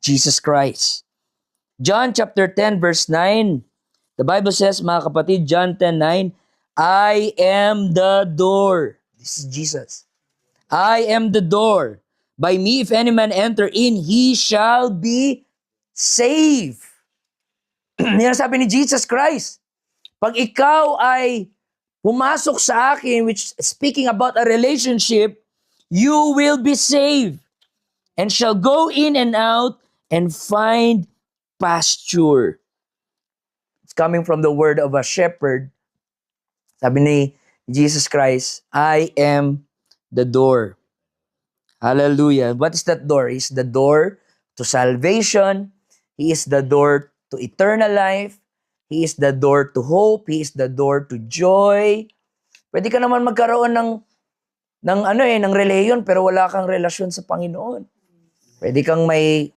Jesus Christ. John chapter 10 verse 9. The Bible says, mga kapatid, John 10:9, I am the door. This is Jesus. I am the door. By me, if any man enter in, he shall be saved. Yan ang sabi ni Jesus Christ. Pag ikaw ay pumasok sa akin, which speaking about a relationship, you will be saved and shall go in and out and find pasture. It's coming from the word of a shepherd. Sabi ni Jesus Christ, I am the door. Hallelujah. What is that door? He's the door to salvation. He is the door to eternal life. He is the door to hope. He is the door to joy. Pwede ka naman magkaroon ng reliyon pero wala kang relasyon sa Panginoon. Pwede kang may